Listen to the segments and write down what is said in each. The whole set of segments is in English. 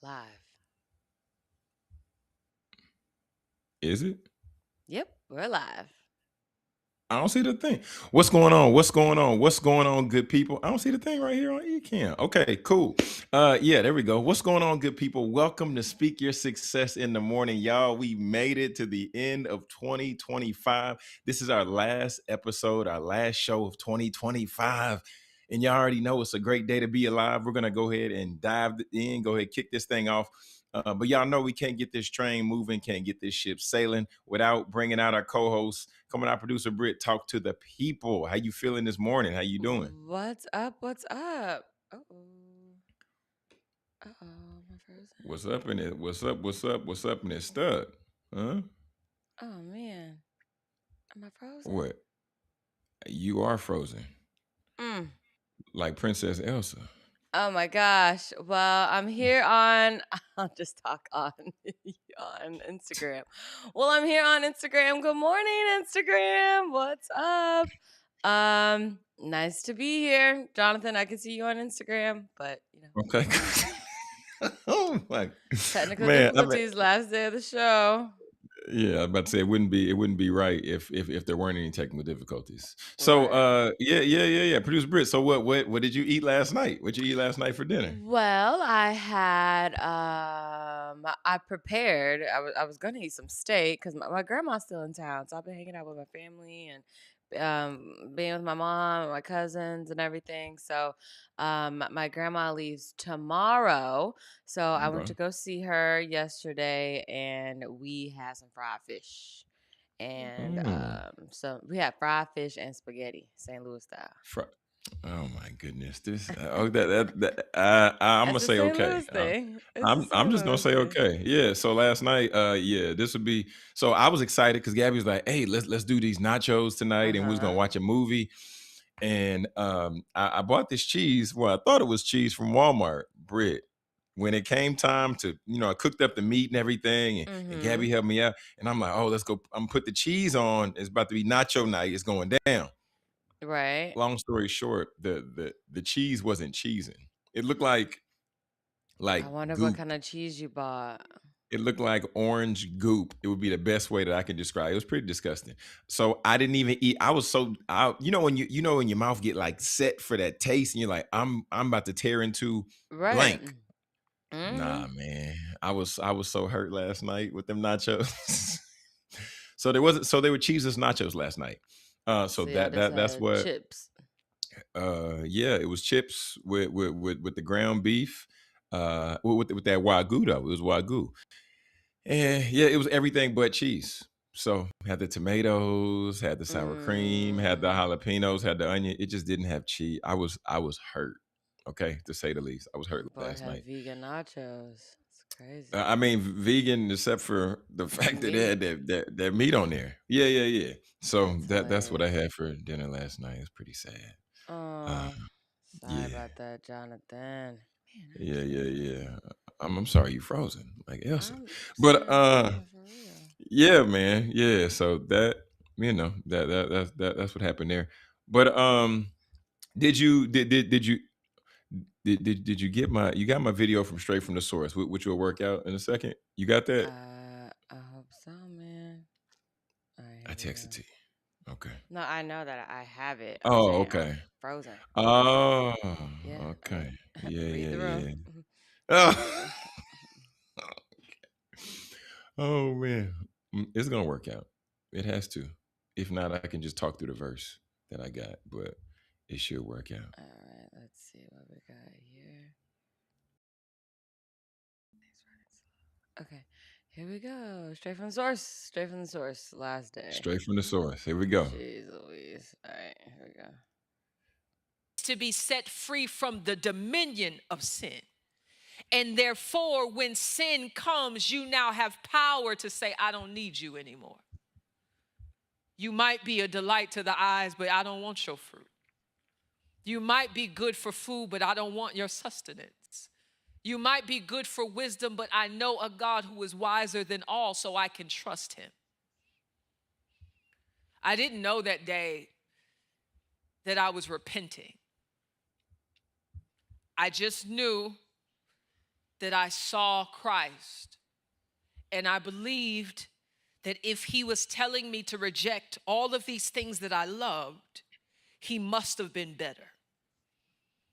Live. Is it? Yep, we're live. I don't see the thing. What's going on? What's going on? What's going on, good people? I don't see the thing right here on Ecan. Okay, cool. Yeah, there we go. What's going on, good people? Welcome to Speak Your Success in the Morning, y'all. We made it to the end of 2025. This is our last episode, our last show of 2025. And y'all already know it's a great day to be alive. We're gonna go ahead and dive in, go ahead, kick this thing off. But y'all know we can't get this train moving, can't get this ship sailing without bringing out our co-hosts. Coming out, producer Britt, talk to the people. How you feeling this morning? How you doing? What's up? What's up? Uh-oh. Uh-oh, am I frozen? What's up in it? What's up? What's up? What's up in it? Stuck? Huh? Oh, man. Am I frozen? What? You are frozen, Mm. like Princess Elsa. Oh, my gosh. Well, I'm here on, I'll just talk on, on Instagram. Well, I'm here on Instagram. Good morning, Instagram. What's up? Nice to be here. Jonathan, I can see you on Instagram, but, Okay. Oh my technical man. I mean, difficulties, last day of the show. yeah, I was about to say it wouldn't be right if there weren't any technical difficulties. So Right. yeah. Producer Britt. So what did you eat last night? What you eat last night for dinner? Well, I had I prepared. I was gonna eat some steak because my grandma's still in town, so I've been hanging out with my family and being with my mom and my cousins and everything. So my grandma leaves tomorrow, so I went Okay. to go see her yesterday, and we had some fried fish. And Mm. so we had fried fish and spaghetti, St. Louis style. Fri- Oh my goodness! This I'm gonna That's a say St. okay. Louis thing. It's a I'm St. just gonna Louis say thing. okay. Yeah. So last night, yeah, this would be. So I was excited because Gabby was like, "Hey, let's do these nachos tonight, and we was gonna Uh-huh. watch a movie." And I bought this cheese. Well, I thought it was cheese from Walmart. Bread. When it came time to, I cooked up the meat and everything, and Gabby Mhm. helped me out. And I'm like, oh, let's go. I'm gonna put the cheese on. It's about to be nacho night. It's going down. Right. Long story short, the cheese wasn't cheesing. It looked like I wonder what goop. kind of cheese you bought. It looked like orange goop. It would be the best way that I can describe. It was pretty disgusting. So I didn't even eat. I was so when your mouth get like set for that taste, and you're like, I'm about to tear into Right. blank. Nah, Mhm. man. I was so hurt last night with them nachos. So there wasn't so they were cheeseless nachos last night. So See, I that just that that's had what chips. yeah, it was chips with the ground beef, with that wagyu though. It was wagyu, and yeah, it was everything but cheese. So had the tomatoes, had the sour cream, had the Mm. jalapenos, had the onion. It just didn't have cheese. I was hurt. Okay, to say the least, I was hurt Boy last had night. vegan nachos. It's crazy. I mean, vegan except for the The fact that they had meat. that meat on there. Yeah. So That's that's what I hilarious. had for dinner last night. It's pretty sad. Uh, Oh, sorry yeah. about that, Jonathan. Man, I'm Yeah. I'm sorry you frozen like Elsa. I'm But sorry, yeah, for real. yeah, man. Yeah. So that that's what happened there. But did you did you did you get you got my video from straight from the source, which will work out in a second? You got that? I hope so, man. All right, I here we texted go. to you. Okay. No, I know that I have it. I'm Oh, saying I'm okay. frozen. Oh, Yeah, I okay. mean, read the room. Yeah. Uh, Oh, oh man. It's gonna work out. It has to. If not, I can just talk through the verse that I got, but it should work out. All right, let's see what we got here. Okay, here we go. Straight from the source. Straight from the source. Last day. Straight from the source. Here we go. Jeez Louise. All right, here we go. To be set free from the dominion of sin. And therefore, when sin comes, you now have power to say, I don't need you anymore. You might be a delight to the eyes, but I don't want your fruit. You might be good for food, but I don't want your sustenance. You might be good for wisdom, but I know a God who is wiser than all, so I can trust him. I didn't know that day that I was repenting. I just knew that I saw Christ, and I believed that if he was telling me to reject all of these things that I loved, he must have been better.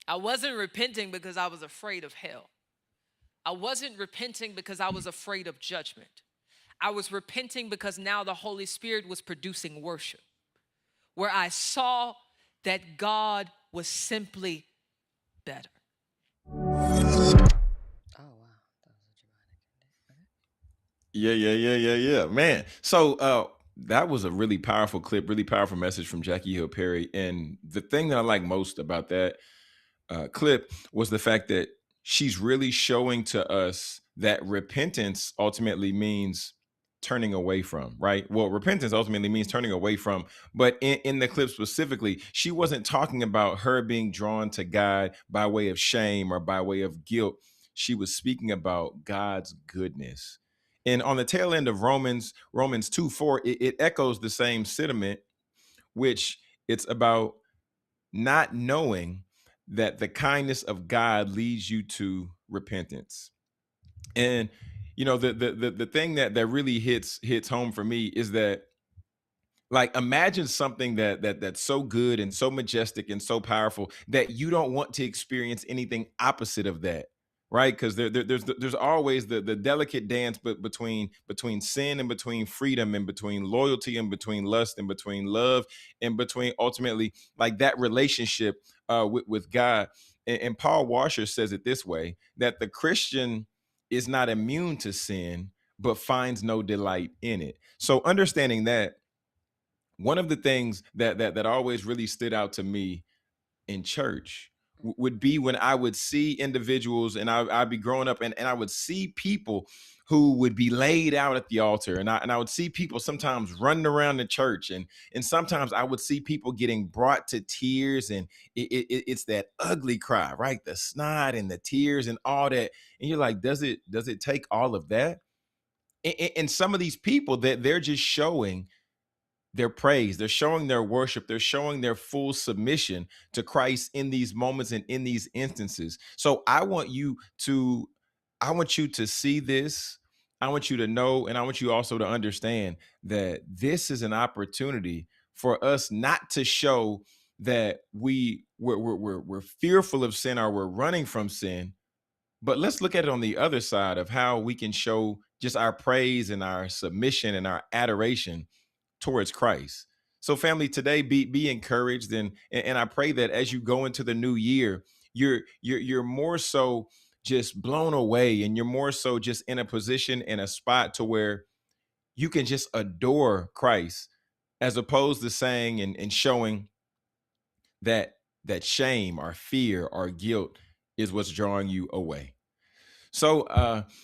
I wasn't repenting because I was afraid of hell. I wasn't repenting because I was afraid of judgment. I was repenting because now the Holy Spirit was producing worship, where I saw that God was simply better. Oh wow, that was a dramatic. Yeah. Man. So that was a really powerful clip, really powerful message from Jackie Hill Perry. And the thing that I like most about that clip was the fact that she's really showing to us that repentance ultimately means turning away from, right? Well, repentance ultimately means turning away from, but in the clip specifically, she wasn't talking about her being drawn to God by way of shame or by way of guilt. She was speaking about God's goodness. And on the tail end of Romans 2:4, it echoes the same sentiment, which it's about not knowing that the kindness of God leads you to repentance. And the thing that really hits home for me is that, like, imagine something that's so good and so majestic and so powerful that you don't want to experience anything opposite of that, right? Because there's always the delicate dance, but between sin and between freedom and between loyalty and between lust and between love and between ultimately like that relationship with God. And Paul Washer says it this way, that the Christian is not immune to sin but finds no delight in it. So understanding that, one of the things that always really stood out to me in church would be when I would see individuals, and I'd be growing up, and I would see people who would be laid out at the altar, and I would see people sometimes running around the church, and sometimes I would see people getting brought to tears, and it's that ugly cry, right? The snot and the tears and all that, and you're like, does it take all of that? And some of these people, that they're just showing their praise, they're showing their worship, they're showing their full submission to Christ in these moments and in these instances. So I want you to see this. I want you to know, and I want you also to understand that this is an opportunity for us not to show that we're fearful of sin or we're running from sin, but let's look at it on the other side of how we can show just our praise and our submission and our adoration towards Christ. So family, today be encouraged, and I pray that as you go into the new year, you're more so just blown away, and you're more so just in a position, in a spot to where you can just adore Christ, as opposed to saying and showing that shame or fear or guilt is what's drawing you away. So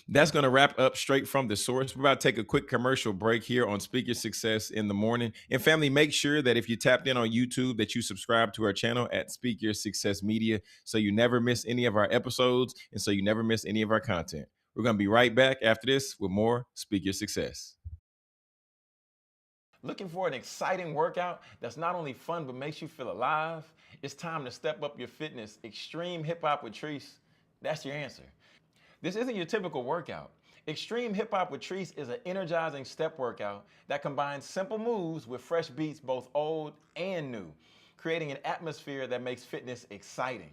that's going to wrap up straight from the source. We're about to take a quick commercial break here on Speak Your Success in the Morning. And family, make sure that if you tapped in on YouTube, that you subscribe to our channel at Speak Your Success Media, so you never miss any of our episodes and so you never miss any of our content. We're going to be right back after this with more Speak Your Success. Looking for an exciting workout that's not only fun but makes you feel alive? It's time to step up your fitness. Extreme Hip Hop with Treese, that's your answer. This isn't your typical workout. Extreme Hip Hop with Treese is an energizing step workout that combines simple moves with fresh beats, both old and new, creating an atmosphere that makes fitness exciting.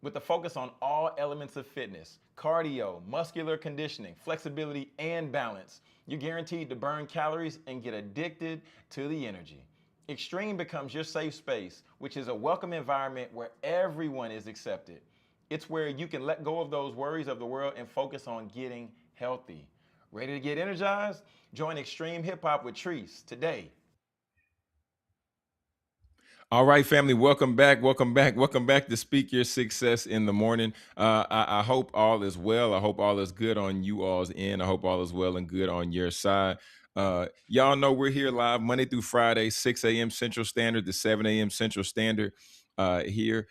With a focus on all elements of fitness, cardio, muscular conditioning, flexibility, and balance, you're guaranteed to burn calories and get addicted to the energy. Extreme becomes your safe space, which is a welcome environment where everyone is accepted. It's where you can let go of those worries of the world and focus on getting healthy. Ready to get energized? Join Extreme Hip Hop with Treese today. All right, family, welcome back to Speak Your Success in the Morning. I hope all is well. I hope all is good on you all's end. I hope all is well and good on your side. Y'all know we're here live Monday through Friday, 6 a.m. Central Standard to 7 a.m. Central Standard here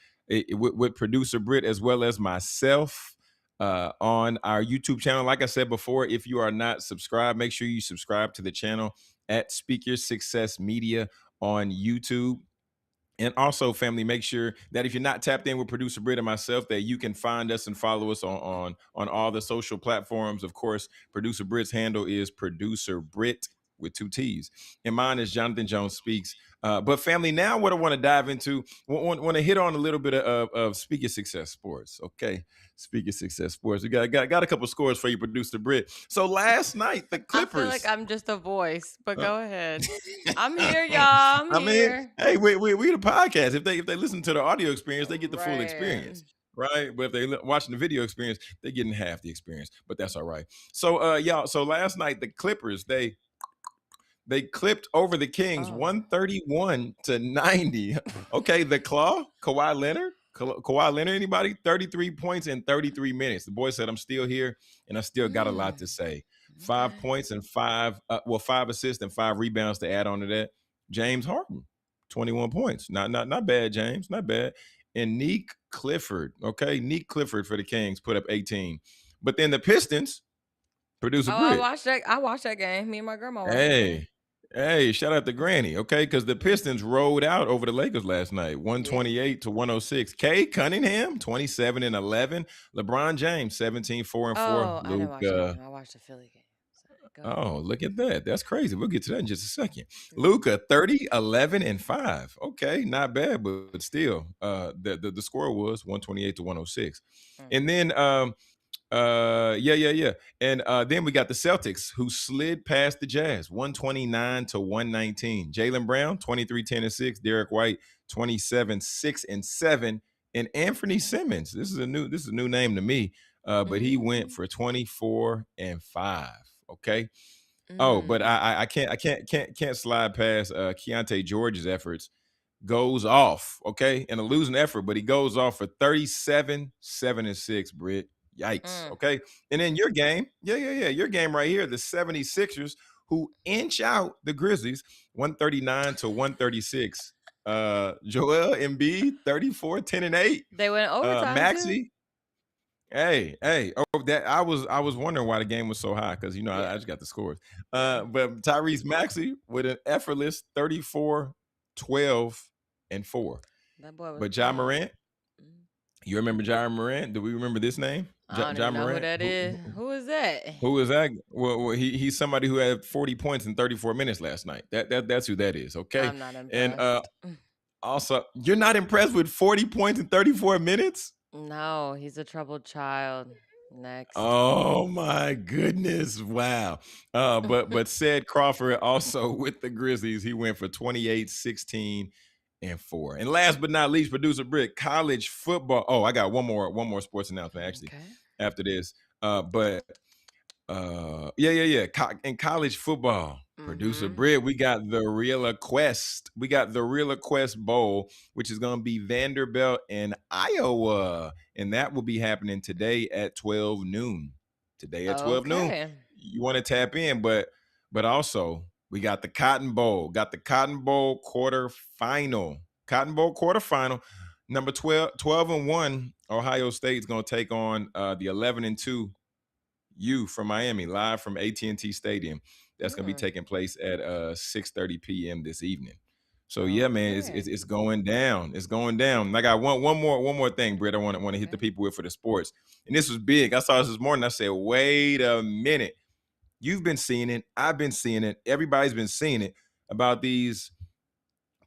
with producer Britt, as well as myself, on our YouTube channel. Like I said before, if you are not subscribed, make sure you subscribe to the channel at Speak Your Success Media on YouTube. And also, family, make sure that if you're not tapped in with producer Britt and myself, that you can find us and follow us on all the social platforms. Of course, producer Britt's handle is producer Britt with two T's, and mine is Jonathan Jones Speaks. But family, now what I want to dive into, want to hit on a little bit of Speaker Success Sports. Okay, Speaker Success Sports. We got a couple scores for you, producer Britt. So last night, the I feel like Clippers. I'm just a voice, but uh, go ahead. I'm here, y'all. I'm I mean, here. hey, we the podcast. If they listen to the audio experience, they get the full Right. experience, right? But if they watching the video experience, they're getting half the experience. But that's all right. So, y'all. So last night the Clippers they clipped over the Kings Oh. 131-90. Okay, the Claw, Kawhi Leonard. Kawhi Leonard, anybody? 33 points in 33 minutes. The boy said, I'm still here and I still got a lot to Mm, say. 5 okay. points and 5 assists and 5 rebounds to add on to that. James Harden, 21 points. Not bad, James. Not bad. And Neek Clifford, okay? Neek Clifford for the Kings put up 18. But then the Pistons, producer Oh, I Britt. watched that. I watched that game. Me and my grandma watched that game. Hey, shout out to Granny, okay? Because the Pistons rolled out over the Lakers last night, Yeah. 128-106. Kay Cunningham, 27-11. LeBron James, 17, 4-4. Oh, I didn't watch that Luka. game. I watched the Philly game. So, go ahead. Oh, look at that. That's crazy. We'll get to that in just a second. Mhm. Luka, 30, 11, and 5. Okay, not bad, but still, the score was 128-106. And then yeah. And then we got the Celtics who slid past the Jazz 129-119. Jaylen Brown, 23, 10, and 6. Derek White, 27, 6, and 7. And Anthony Simmons, this is a new name to me. But he went Mm, for 24 and 5. Okay. Oh, but mm. I can't slide past Keontae George's efforts. Goes off, okay, in a losing effort, but he goes off for 37, 7, and 6, Britt. Yikes. Mm. Okay. And then your game, your game right here, the 76ers, who inch out the Grizzlies 139-136. Joel Embiid, 34, 10, and 8. They went overtime too. Maxey, hey. Oh, that I was wondering why the game was so high because I Yeah. just got the scores. Yeah. But Tyrese Maxey with an effortless 34, 12, and 4. That boy was But Ja playing. Morant, Mm. you remember Ja Morant? Do we remember this name? I don't Ja even know who Morant? that is. Who is that? Who is that? Well, he's somebody who had 40 points in 34 minutes last night. That's who that is. Okay. I'm not And impressed. also, you're not impressed with 40 points in 34 minutes? No, he's a troubled child. Next. Oh my goodness. Wow. But said Crawford also with the Grizzlies, he went for 28, 16, and 4. And last but not least, producer Britt, college football. Oh, I got one more sports announcement actually Okay. after this. But yeah. In college football, producer Mm-hmm. Britt, we got the Real Quest. We got the Real Quest Bowl, which is going to be Vanderbilt and Iowa, and that will be happening today at 12 noon. Today at 12 noon. Okay. You want to tap in, but also we got the Cotton Bowl. Got the Cotton Bowl quarterfinal. Cotton Bowl quarterfinal. Number 12-1. Ohio State's going to take on the 11-2 U from Miami, live from AT&T Stadium. That's going to be Mm. taking place at 6:30 p.m. this evening. So yeah, man, Okay. it's going down. It's going down. And I got one more thing, Britt. I want to hit the Okay. people with for the sports. And this was big. I saw this morning. I said, wait a minute. You've been seeing it. I've been seeing it. Everybody's been seeing it about these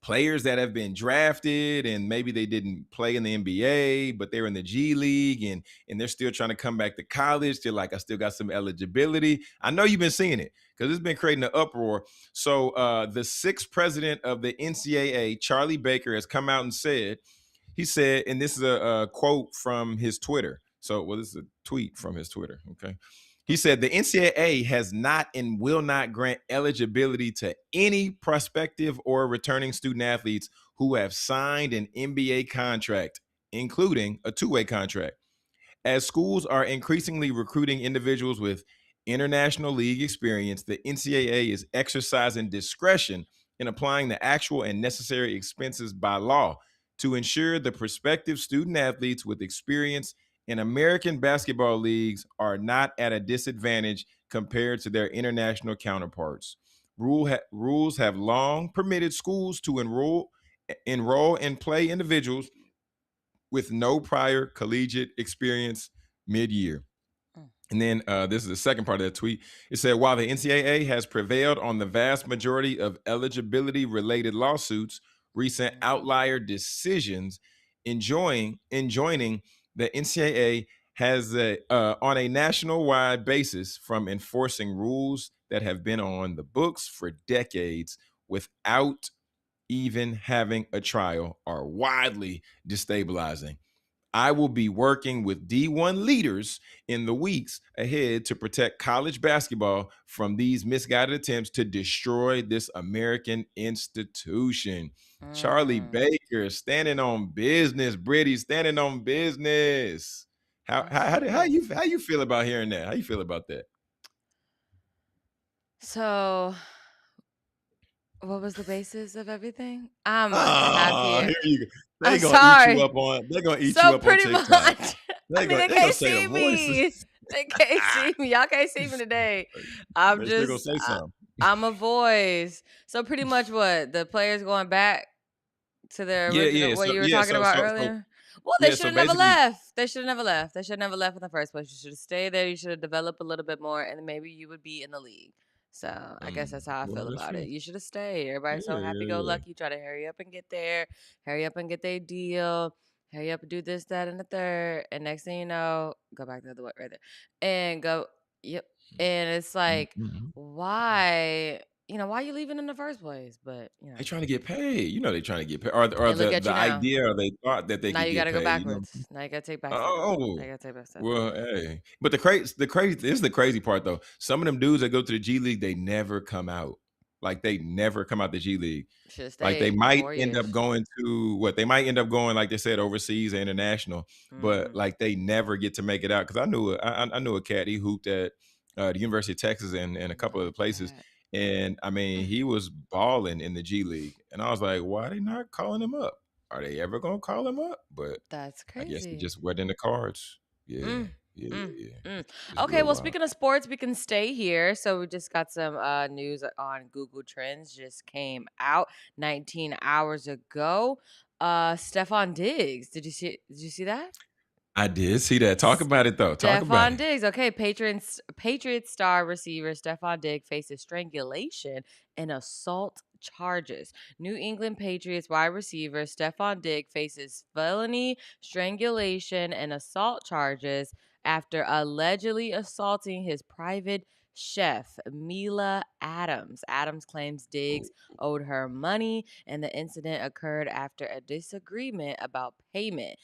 players that have been drafted and maybe they didn't play in the NBA, but they're in the G League and they're still trying to come back to college. They're like, I still got some eligibility. I know you've been seeing it because it's been creating an uproar. So the sixth president of the NCAA, Charlie Baker, has come out and said, he said, and this is a quote from his Twitter. So, well, this is a tweet from his Twitter. Okay. He said the NCAA has not and will not grant eligibility to any prospective or returning student athletes who have signed an NBA contract, including a two-way contract. As schools are increasingly recruiting individuals with international league experience, the NCAA is exercising discretion in applying the actual and necessary expenses by law to ensure the prospective student athletes with experience in American basketball leagues are not at a disadvantage compared to their international counterparts. Rules have long permitted schools to enroll enroll and play individuals with no prior collegiate experience mid-year. Mm. And then this is the second part of that tweet. It said, while the NCAA has prevailed on the vast majority of eligibility related lawsuits, recent Mhm. outlier decisions enjoining the NCAA has on a national wide basis from enforcing rules that have been on the books for decades without even having a trial are widely destabilizing. I will be working with D1 leaders in the weeks ahead to protect college basketball from these misguided attempts to destroy this American institution. Charlie Mm. Baker standing on business. Britt standing on business. That's true. How you feel about hearing that? How you feel about that? So, what was the basis of everything? I'm gonna have Oh, here. here you go. I'm They gonna eat you sorry. up on. They're gonna eat you So up on pretty TikTok. much, I mean, they They gonna can't say the see me. voices. They can't see me. Y'all can't see me today. I'm They still gonna just, say something. I'm a voice. So pretty much, what the players going back to their Yeah, original, yeah. what So you were yeah, talking about so earlier. Well, they yeah, should so have never basically, left. They should have never left. They should have never left in the first place. You should have stayed there. You should have developed a little bit more, and then maybe you would be in the league. So I guess that's how I well, feel that's about true. it. You should have stayed. Everybody's so Yeah, happy yeah, go yeah. lucky. Try to hurry up and get there. Hurry up and get their deal. Hurry up and do this, that, and the third. And next thing you know, go back the other way right there. And go, yep. And it's like, Mhm. why? Why you leaving in the first place? But They trying to get paid. You know they trying to get paid. Or and look at the you now. idea or they thought that they Now could you get gotta go paid, you know? backwards. Now you gotta take back steps. Now Oh, you gotta take back steps. well, hey. But this is the crazy part though. Some of them dudes that go to the G League, they never come out. Like they never come out the G League. Should have Like they stayed might more end up years. going to what they might end up going, like they said, overseas or international, but Mm-hmm. like they never get to make it out. Cause I knew a cat, he hooped at the University of Texas and a couple of No other places. cat. And I mean, Mm, he was balling in the G League. And I was like, why are they not calling him up? Are they ever gonna call him up? But that's I guess it crazy. just wasn't in the cards. Yeah, Mm, yeah, mm, yeah, yeah. mm. It's Okay, real well, wild. speaking of sports, we can stay here. So we just got some news on Google Trends. Just came out 19 hours ago. Stefan Diggs. Did you see that? I did see that. Talk about it though. Talk about Stefan it. Diggs. Okay, Patriots star receiver Stefan Diggs faces strangulation and assault charges. New England Patriots wide receiver Stefan Diggs faces felony strangulation and assault charges after allegedly assaulting his private chef, Mila Adams. Adams claims Diggs owed her money, and the incident occurred after a disagreement about payment.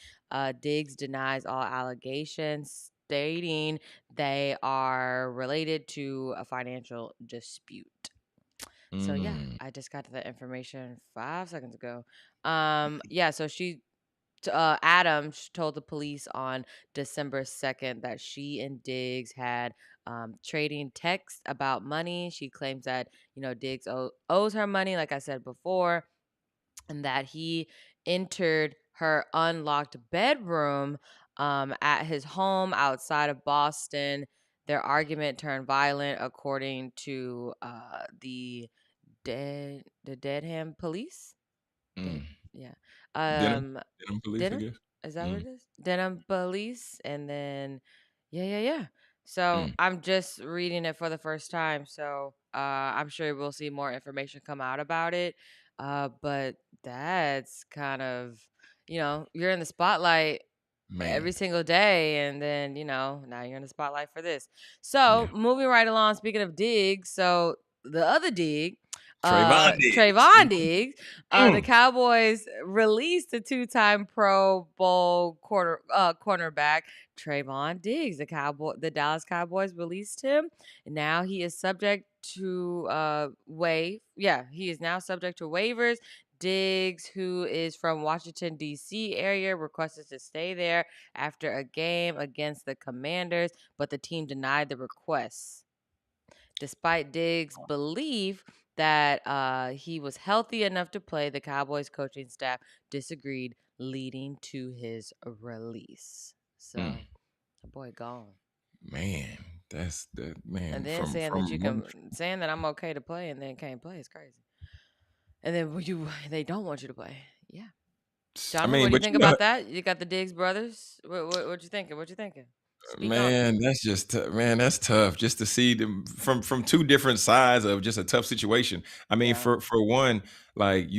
Diggs denies all allegations, stating they are related to a financial dispute. So yeah, Mm, I just got that information 5 seconds ago. Yeah, so Adams told the police on December 2nd that she and Diggs had trading texts about money. She claims that Diggs owes her money, like I said before, and that he entered her unlocked bedroom at his home outside of Boston. Their argument turned violent, according to the Dedham police. Did mm. yeah. Denim, Um denim police, I Denham? guess. Is that what Mm, it is? Denham police, and then yeah. So mm. I'm just reading it for the first time. So I'm sure we'll see more information come out about it. But that's kind of you're in the spotlight Man, every single day, and then now you're in the spotlight for this. So yeah. moving right along, speaking of Diggs, so the other Dig, Trayvon Diggs. Trayvon Diggs, the Mm, Cowboys released the two-time Pro Bowl cornerback Trayvon Diggs. The Dallas Cowboys released him, and now he is subject to he is now subject to waivers. Diggs, who is from Washington, D.C. area, requested to stay there after a game against the Commanders, but the team denied the request. Despite Diggs' belief that he was healthy enough to play, the Cowboys coaching staff disagreed, leading to his release. mm. So, the boy gone. Man, that's the And man then from saying that I'm okay to play and then can't play is crazy. And then they don't want you to play. Yeah. I Jonathan, mean, what do you but think you know, about that? You got the Diggs brothers. What you thinking? What you thinking? Speak on it. man, that's just man, that's tough just to see them from two different sides of just a tough situation. I mean, Yeah. for one, like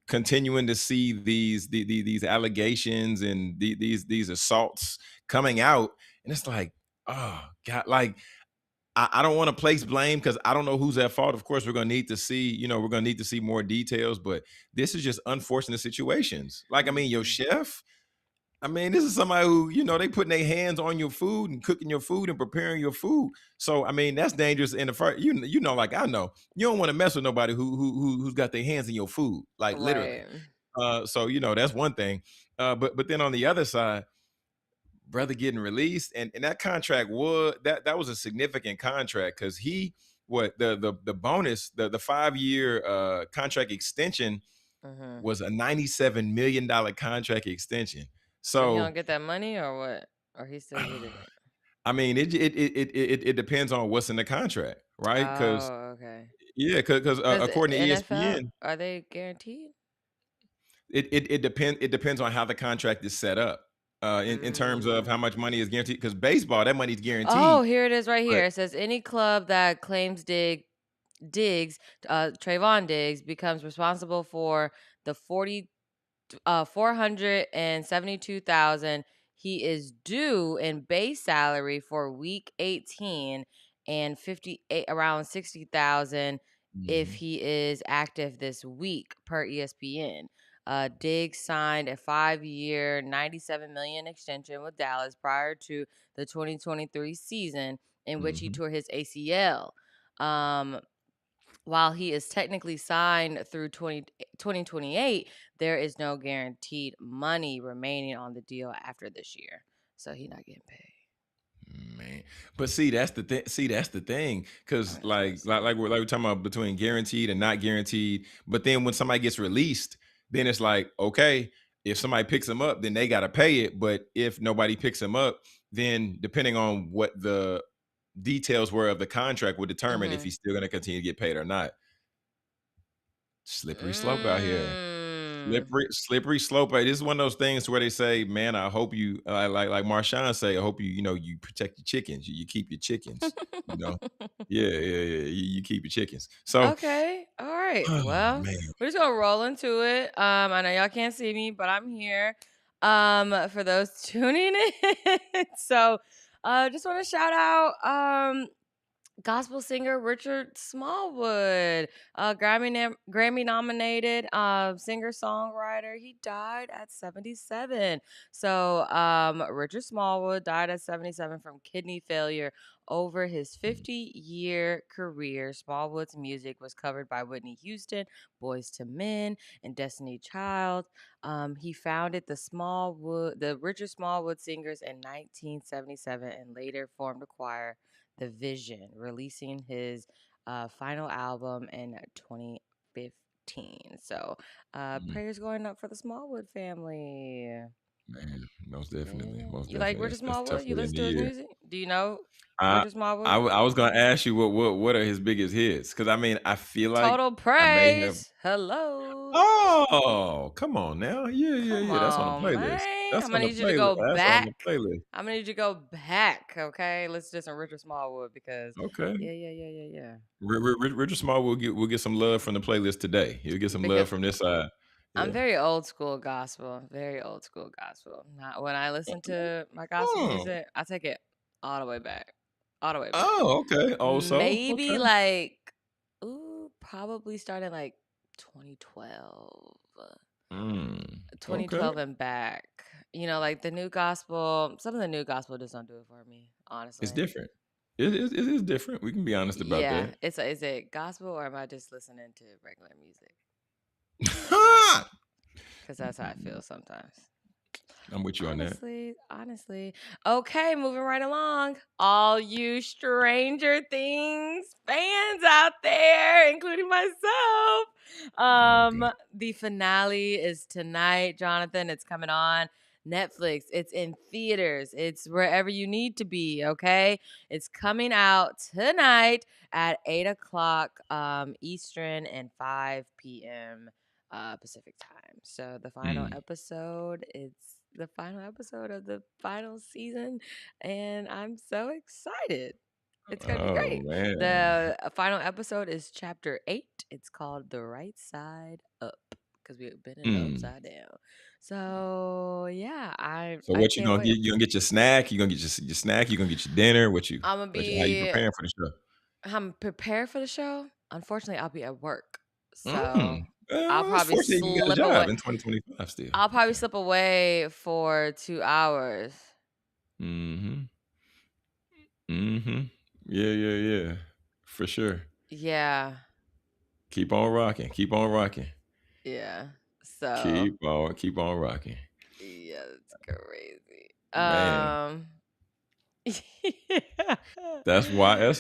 continuing to see these allegations and these assaults coming out, and it's like, oh God, like I don't want to place blame because I don't know who's at fault. Of course, we're gonna need to see, we're gonna need to see more details, but this is just unfortunate situations. Like, I mean, your Mhm. chef. I mean, this is somebody who, they putting their hands on your food and cooking your food and preparing your food. So, I mean, that's dangerous in the first, like I know, you don't want to mess with nobody who's got their hands in your food, like literally. Right. So, that's one thing. But then on the other side, brother getting released, and that contract was that was a significant contract because he what the bonus, the 5 year contract extension Mhm. was a $97 million contract extension. So he don't So get that money or what? Or he still get it? I mean, it depends on what's in the contract, right? Because Oh, okay. yeah, because Because according to NFL, ESPN, are they guaranteed? it depends on how the contract is set up, in terms of how much money Mm. is guaranteed. Because baseball, that money is Oh, guaranteed, here it is right but here. It says any club that claims Diggs, Trayvon Diggs becomes responsible for the 472,000 he is due in base salary for week 18 and 58 around 60,000 if Mhm, he is active this week per ESPN. Diggs signed a 5-year, 97 million extension with Dallas prior to the 2023 season in which he mhm. tore his ACL. Um, while he is technically signed through 2028, there is no guaranteed money remaining on the deal after this year. So he's not getting paid. Man, but see, that's the thing. See, that's the thing, I because mean, that's what it like we're talking about between guaranteed and not guaranteed. But then when somebody gets released, then it's like, okay, if somebody picks them up, then they got to pay it. But if nobody picks them up, then depending on what the details were of the contract would determine if Mm-hmm. he's still going to continue to get paid or not. Slippery slope out here. Mm. Slippery slope. This is one of those things where they say, "Man, I hope you like Marshawn say, I hope you protect your chickens. You keep your chickens. You know, yeah. You keep your chickens. So, Okay. All right. oh Well, man, we're just gonna roll into it. I know y'all can't see me, but I'm here. For those tuning in. So just want to shout out gospel singer Richard Smallwood, Grammy nominated singer songwriter. He died at 77. So Richard Smallwood died at 77 from kidney failure. Over his 50-year career, Smallwood's music was covered by Whitney Houston, Boys to Men, and Destiny Child. He founded the Richard Smallwood Singers in 1977 and later formed a choir, the Vision, releasing his final album in 2015. So, mm, prayers going up for the Smallwood family. man, most Yeah, yeah, definitely, yeah. most You like definitely. Richard That's Smallwood? You tougher than listen the to his year. music? Do you know I Richard Smallwood? I was gonna ask you what are his biggest hits? Because I mean, I feel like Total I may have. Praise. Hello. Oh, come on now. Come Yeah. That's on the on, playlist. man. That's I'm on gonna the need you to playlist. go That's on the back. playlist. I'm gonna need you to go back. Okay, listen to some Richard Smallwood because Okay. yeah. Richard Small will get some love from the playlist today. He'll get some love Because from this side. I'm Yeah. very old school gospel, very old school gospel. Not when I listen to my gospel Oh. music, I take it all the way back, all the way back. Oh, okay. Oh, so Maybe okay. like, probably starting like 2012, Okay. 2012 and back. Like the new gospel. Some of the new gospel just don't do it for me, It's honestly. different. It is different. We can be honest about Yeah, that. is it gospel or am I just listening to regular music? Because that's how I feel sometimes. I'm with you on that. Honestly. Okay, moving right along. All you Stranger Things fans out there, including myself. Oh, God. The finale is tonight, Jonathan. It's coming on Netflix. It's in theaters. It's wherever you need to be, okay? It's coming out tonight at 8 o'clock Eastern and 5 p.m. Pacific time. So the final Mm. episode, it's the final episode of the final season, and I'm so excited. It's gonna be Oh great. man. The final episode is chapter 8. It's called The Right Side Up because we've been in the Mm. upside down. So yeah, I So I what you can't gonna wait. get? You gonna get your snack? You gonna get your snack? You gonna get your dinner? I'm gonna How you be preparing for the show? I'm prepared for the show. Unfortunately, I'll be at work, so Mm. I'll It's probably fortunate you got a slip job away. in 2025 still. I'll probably Okay. slip away for 2 hours. Mm-hmm. Mm-hmm. Yeah, yeah, yeah. For sure. Yeah, Keep on rocking. Keep on rocking. yeah. So Keep on rocking. yeah, it's crazy. Man, Yeah. that's why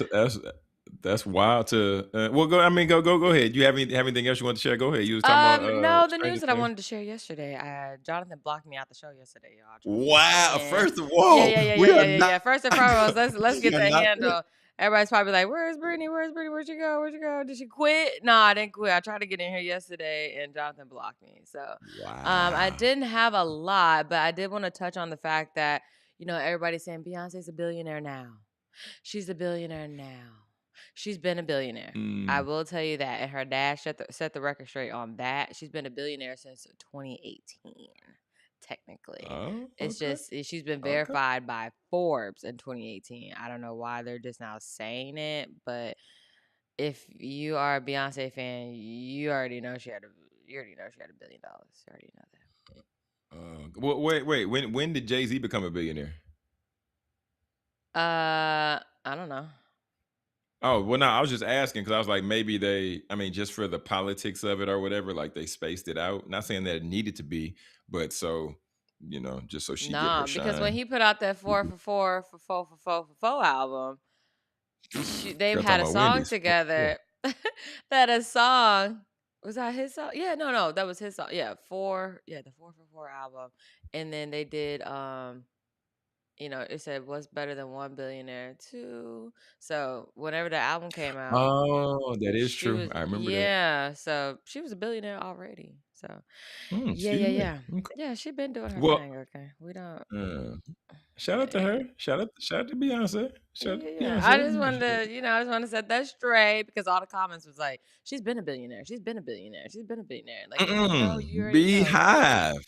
that's wild to well go ahead. You have anything else you want to share? Go ahead. You was talking about No, the Stranger news that I Things. wanted to share yesterday. Jonathan blocked me out the show yesterday, y'all. Wow. And First of yeah, all, yeah, yeah, yeah, we are yeah, yeah, not yeah. First and foremost, let's we get are the not finished. handle. Everybody's probably like, "Where's Brittany? Where's Brittany? Where'd she go? Where'd she go? Did she quit?" No, I didn't quit. I tried to get in here yesterday, and Jonathan blocked me. So, I Wow. didn't have a lot, but I did want to touch on the fact that everybody's saying Beyonce's a billionaire now. She's a billionaire now. She's been a billionaire. I Mm. will tell you that, and her dad set the record straight on that. She's been a billionaire since 2018, technically. Oh, It's okay. just she's been Okay. verified by Forbes in 2018. I don't know why they're just now saying it, but if you are a Beyonce fan, you already know she had $1 billion. You already know Wait. When did Jay-Z become a billionaire? that. I don't know. Oh, well, no, I was just asking because I was like, maybe just for the politics of it or whatever, like they spaced it out. Not saying that it needed to be, but just so she get her Nah, because when shine. he put out that four Mhm. for four for four for four for four album, they've Y'all had talking a about song Wendy's. Yeah. together. That a song was that his song? Yeah, no, that was his song. Yeah, the four for four album, and then they did it said what's better than one billionaire two. So whenever the album came out, Oh, that is she true. was I remember that. yeah, so she was a billionaire already. So yeah, Excuse yeah, me. yeah, Okay. yeah. She been doing her Well, thing. Okay, we don't. uh, shout out to Yeah. her. Shout out to Beyonce. Shout out Yeah, to yeah. I Beyonce. just wanted to, I just want to set that straight because all the comments was like, "She's been a billionaire. She's been a billionaire. She's been a billionaire." Like, if you know, you already know. Beehive.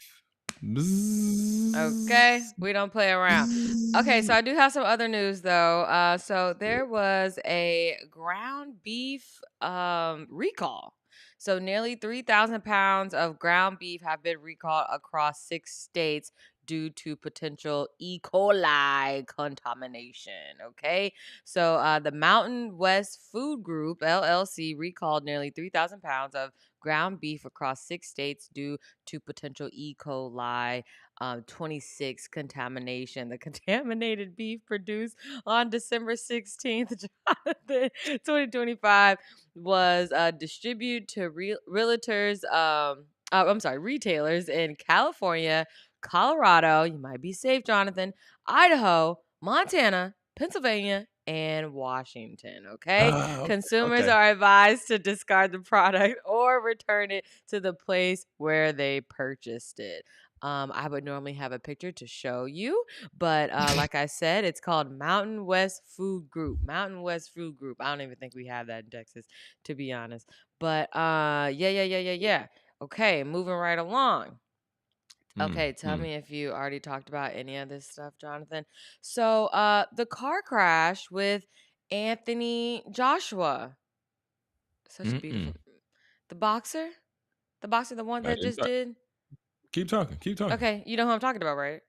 Okay, Bzzz. we don't play around. Okay, so Bzzz. I do have some other news though. So there was a ground beef recall. So nearly 3,000 pounds of ground beef have been recalled across 6 states due to potential E. coli contamination. Okay, so the Mountain West Food Group (LLC) recalled nearly 3,000 pounds of ground beef across 6 states due to potential E. coli 26 contamination. The contaminated beef produced on December 16th, 2025 was distributed to realtors, I'm sorry, retailers in California, Colorado, you might be safe, Jonathan, Idaho, Montana, Pennsylvania, and Washington. Okay. Okay, Consumers okay. are advised to discard the product or return it to the place where they purchased it. I would normally have a picture to show you, but like I said, it's called Mountain West Food Group. Mountain West Food Group. I don't even think we have that in Texas, to be honest. But yeah, yeah, yeah, yeah, yeah. Okay, moving right along. Mm, Okay, tell mm, me if you already talked about any of this stuff, Jonathan. So, the car crash with Anthony Joshua. Such a beautiful mm. the boxer? The boxer, the one I that didn't just did? keep talking. Keep talking. Okay, you know who I'm talking about, right?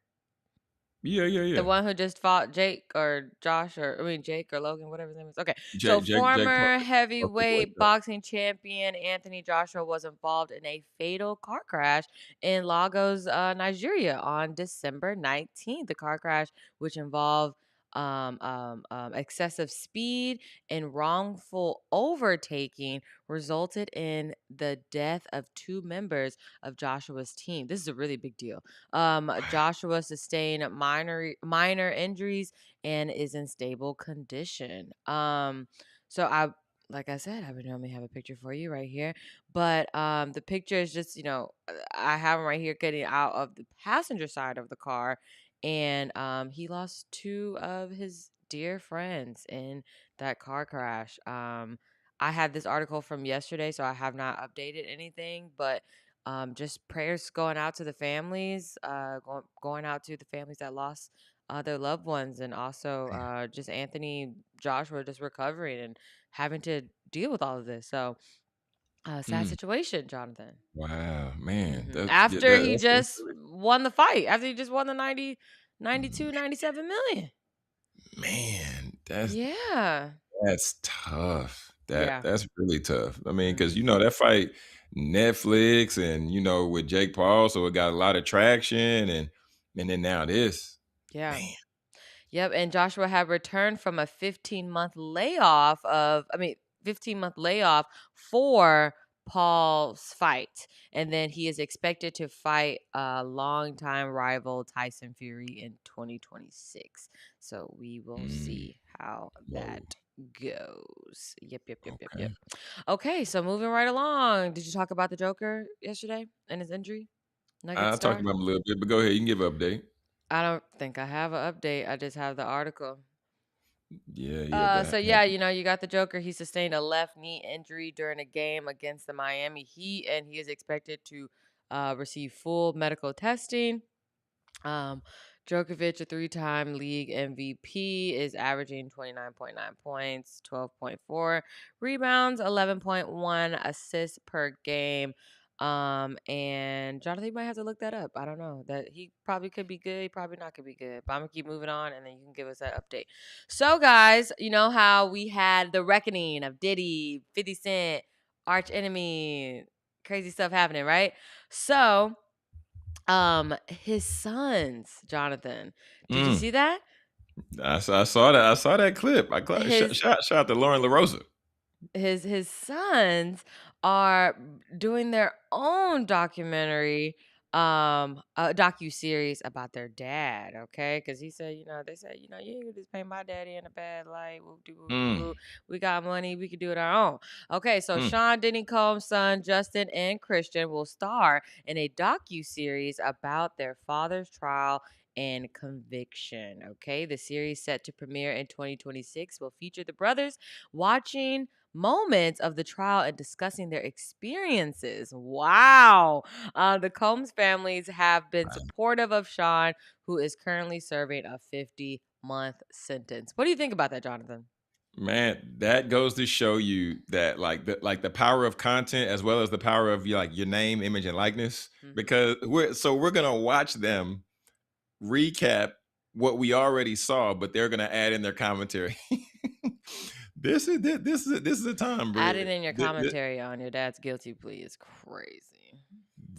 Yeah, yeah, The yeah. one who just fought Jake or Josh or I mean Jake or Logan, whatever his name is. Okay. So Jake former Parker boy. heavyweight boxing champion Anthony Joshua was involved in a fatal car crash in Lagos, Nigeria on December 19th. The car crash, which involved excessive speed and wrongful overtaking, resulted in the death of 2 members of Joshua's team. This is a really big deal. Joshua sustained minor injuries and is in stable condition. So like I said, I would normally have a picture for you right here, but the picture is just, I have him right here getting out of the passenger side of the car, and he lost two of his dear friends in that car crash. I had this article from yesterday, so I have not updated anything, but just prayers going out to the families, going out to the families that lost their loved ones, and also just Anthony Joshua just recovering and having to deal with all of this. So, sad Mm. situation, Jonathan. Wow, man. Yeah, After he that's just won the fight, after he just won the 92, 97 million. man, Yeah. that's tough. Yeah. That's really tough. I mean, because hmm that fight, Netflix and with Jake Paul, so it got a lot of traction, and then now this, Yeah. man. Yep, and Joshua had returned from a 15-month layoff for Paul's fight. And then he is expected to fight a longtime rival Tyson Fury in 2026. So we will Mm, see how whoa. that goes. Yep, yep, yep, yep, yep. Okay. Okay, so moving right along. Did you talk about the Joker yesterday and his injury? Nugget I talked star? about him a little bit, but go ahead. You can give an update. I don't think I have an update. I just have the article. Yeah. So That. yeah, you got the Joker. He sustained a left knee injury during a game against the Miami Heat, and he is expected to receive full medical testing. Um, Djokovic, a three-time league MVP, is averaging 29.9 points, 12.4 rebounds, 11.1 assists per game. And Jonathan, you might have to look that up. I don't know. That he probably could be good, he probably not could be good. But I'm gonna keep moving on, and then you can give us that update. So, guys, you know how we had the reckoning of Diddy, 50 Cent, arch enemy, crazy stuff happening, right? So his sons, Jonathan. Did you Mm, see that? I saw that. I saw that clip. His Shout out to Lauren LaRosa. his sons are doing their own documentary, a docu series about their dad. Okay, because he said, they said, you ain't just paint my daddy in a bad light. Whoop de whoop de Mm, whoop. We got money. We can do it our own. Okay, so mm. Sean Diddy Combs' son Justin and Christian will star in a docu series about their father's trial and conviction. Okay, the series set to premiere in 2026 will feature the brothers watching moments of the trial and discussing their experiences. Wow. The Combs families have been supportive of Sean, who is currently serving a 50-month sentence. What do you think about that, Jonathan? Man, that goes to show you that like the power of content as well as the power of your name, image, and likeness. hmm Because we're gonna watch them recap what we already saw, but they're gonna add in their commentary. This is a time, Adding Britt. in your commentary on your dad's guilty plea is crazy.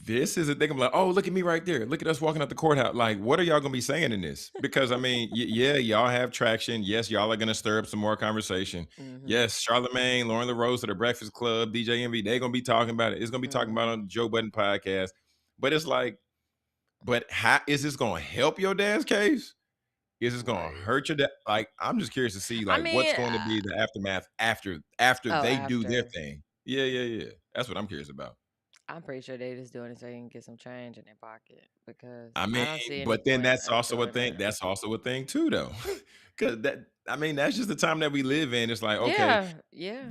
This is a thing. I'm like, oh, look at me right there. Look at us walking out the courthouse. Like, what are y'all gonna be saying in this? Because I mean, yeah, y'all have traction. Yes, y'all are gonna stir up some more conversation. hmm Yes, Charlemagne, Lauren LaRose of the Breakfast Club, DJ Envy, they're gonna be talking about it. It's gonna be talking about it hmm on the Joe Budden podcast. But it's like, but how is this gonna help your dad's case? Is this gonna Right. hurt your dad? Like, I'm just curious to see I like what's mean, going to be the aftermath after oh, they do their after. thing. Yeah. That's what I'm curious about. I'm pretty sure they just doing it so they can get some change in their pocket because I I mean, don't see any but then point that's of also a doing thing. it. That's also a thing too, though, because I mean, that's just the time that we live in. It's like, okay, Yeah, yeah,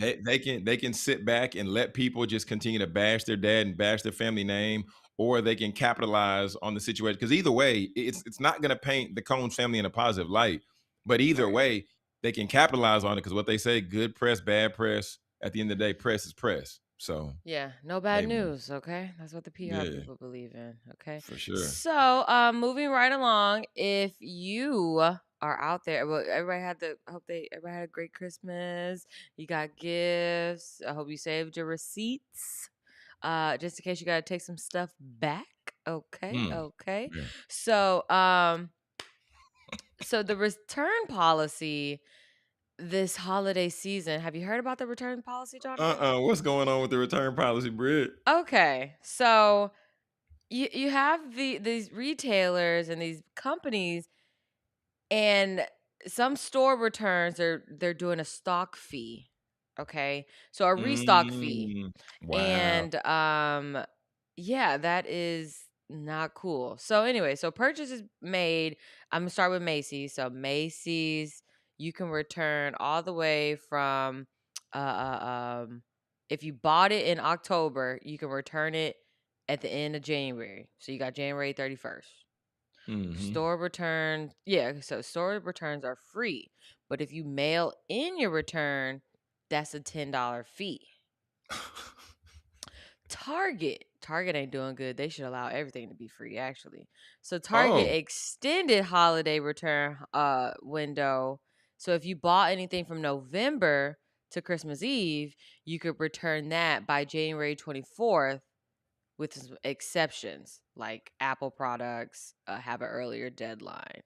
they can sit back and let people just continue to bash their dad and bash their family name, or they can capitalize on the situation. Because either way, it's not going to paint the Combs family in a positive light. But either right. way, they can capitalize on it because what they say, good press, bad press. At the end of the day, press is press. So, Yeah, no bad hey man, news, okay? That's what the PR yeah, people believe in, okay? for sure. So, moving right along, if you are out there, well, everybody had a great Christmas. You got gifts. I hope you saved your receipts. Just in case you gotta take some stuff back. Okay, Mm, okay. yeah. So, so the return policy this holiday season. Have you heard about the return policy, Jonathan? What's going on with the return policy, Britt? Okay, so you have these retailers and these companies, and some store returns they're doing a stock fee. Okay, so a restock fee. Mm, wow. And yeah, that is not cool. So anyway, so purchases made, I'm gonna start with Macy's. So Macy's, you can return all the way from if you bought it in October, you can return it at the end of January. So you got January 31st. Hmm. Store returns, yeah, so store returns are free. But if you mail in your return, that's a $10 fee. Target ain't doing good. They should allow everything to be free, actually. So Target Oh, extended holiday return window. So if you bought anything from November to Christmas Eve, you could return that by January 24th with some exceptions, like Apple products have an earlier deadline.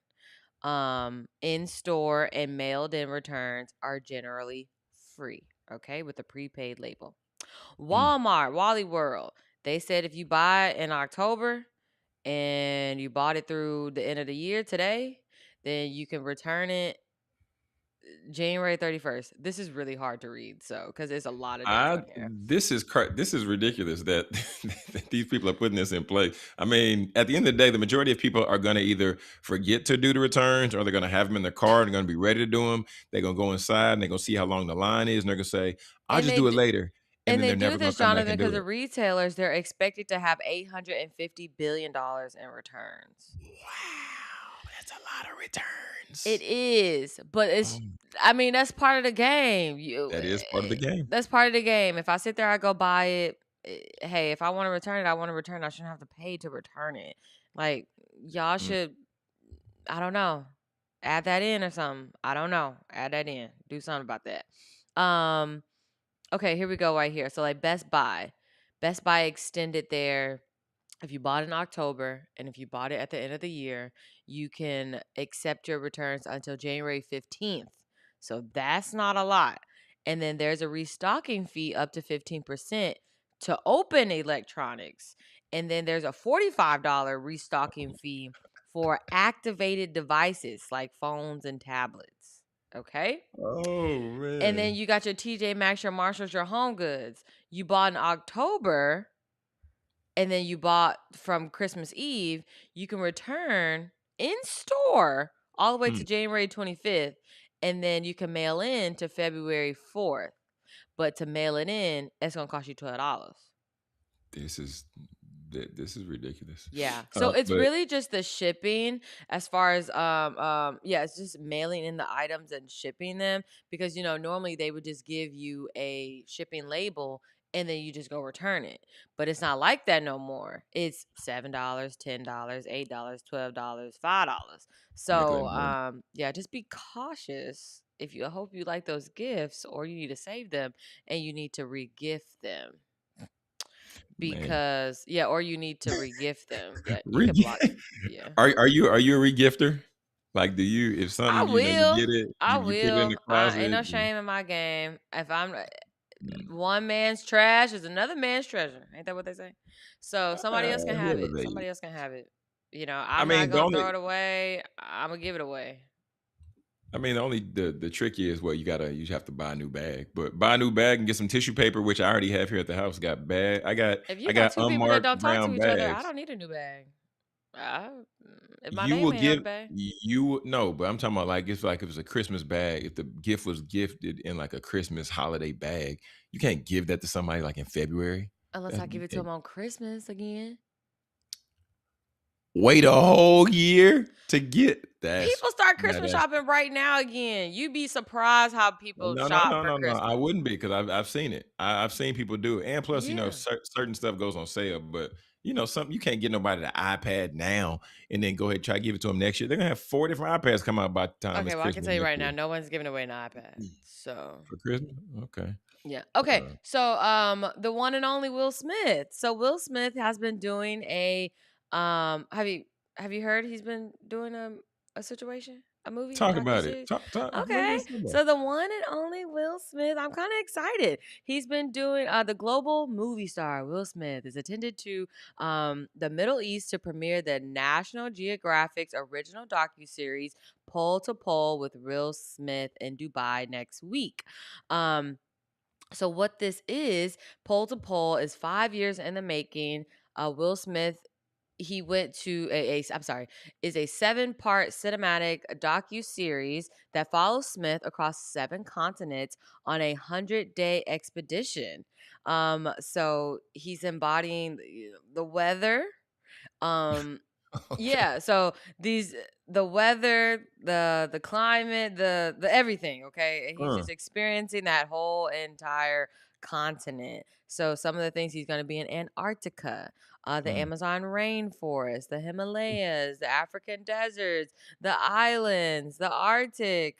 In store and mailed in returns are generally free, okay, with a prepaid label. mm. Walmart, Wally World, they said if you buy in October and you bought it through the end of the year today, then you can return it January 31st. This is really hard to read, so because there's a lot of dates on here. This is ridiculous that, that these people are putting this in place. I mean, at the end of the day, the majority of people are going to either forget to do the returns, or they're going to have them in their car and they're going to be ready to do them. They're going to go inside and they're going to see how long the line is, and they're going to say, "I'll And just they do it d- later," and and then they they're do never going this, to come back Jonathan, and do because it. the retailers, they're expected to have $850 billion in returns. Wow, that's a lot of It returns. is, but Oh, I mean, that's part of the game. that is part of the game. That's part of the game. If I sit there, I go buy it. Hey, if I want to return it, I want to return it. I shouldn't have to pay to return it. Like, y'all Mm. should, I don't know, add that in or something. I don't know. Add that in. Do something about that. Okay, here we go right here. So like Best Buy. Best Buy extended their, if you bought in October and if you bought it at the end of the year, you can accept your returns until January 15th. So that's not a lot. And then there's a restocking fee up to 15% to open electronics. And then there's a $45 restocking fee for activated devices like phones and tablets. Okay? Oh And then man. you got your TJ Maxx, your Marshalls, your Home Goods. You bought in October and then you bought from Christmas Eve, you can return in store all the way to Hmm. January 25th, and then you can mail in to February 4th. But to mail it in, it's gonna cost you $12. This is this is ridiculous. Yeah. So it's But really just the shipping as far as yeah, it's just mailing in the items and shipping them because normally they would just give you a shipping label and then you just go return it. But it's not like that no more. It's $7, $10, $8, $12, $5. making So that money, yeah, just be cautious if you, I hope you like those gifts or you need to save them and you need to regift them. man. Because yeah, or you need to regift them. Yeah, you Re- can block. Yeah. are you a regifter? Like, do you, if I something, you will. get it, I you put it in the will. I ain't closet? no shame in my game. If I'm Mm. one man's trash is another man's treasure. Ain't that what they say? So somebody else can have Whoever it. they. Somebody else can have it. I I'm not mean, the gonna only. throw it away. I'm gonna give it away. I mean, the trick is, well, you have to buy a new bag, but buy a new bag and get some tissue paper, which I already have here at the house. Got bag. I got If I you got got two people that unmarked don't talk to brown each other, I bags. don't need a new bag. I, if my You name will ain't on give the bag, you no, but I'm talking about, like, it's like if it's a Christmas bag, if the gift was gifted in like a Christmas holiday bag, you can't give that to somebody like in February. unless That I give you it to can't him on Christmas again. wait a whole year to get that's People start now Christmas that's shopping right now again. You'd be surprised how people no, no, shop no, for no, no. I Christmas. wouldn't be, because I've seen it. I've seen people do it, and plus, Yeah. certain stuff goes on sale. But something, you can't get nobody the iPad now and then go ahead and try to give it to them next year. They're gonna have 4 different iPads come out by the time Okay, it's well, I can Christmas tell you next right now, year. no one's giving away an iPad. So, For Christmas, okay. yeah. Okay. Uh, So, the one and only Will Smith. So, Will Smith has been doing a have you heard he's been doing a situation? A movie, a talk about it. docuseries? Talk. Okay. Let's talk about it. So the one and only Will Smith, I'm kind of excited. He's been doing the global movie star Will Smith is attended to the Middle East to premiere the National Geographic's original docuseries Pole to Pole with Will Smith in Dubai next week. Um So what this is, Pole to Pole, is 5 years in the making. Will Smith, he went to I'm sorry, is a 7-part cinematic docu series that follows Smith across 7 continents on a 100-day expedition. So he's embodying the weather. Um, Okay. yeah, so the weather, the climate, the everything, okay? And he's Uh, just experiencing that whole entire continent. So some of the things, he's going to be in Antarctica, the mm. Amazon rainforest, the Himalayas, the African deserts, the islands, the Arctic,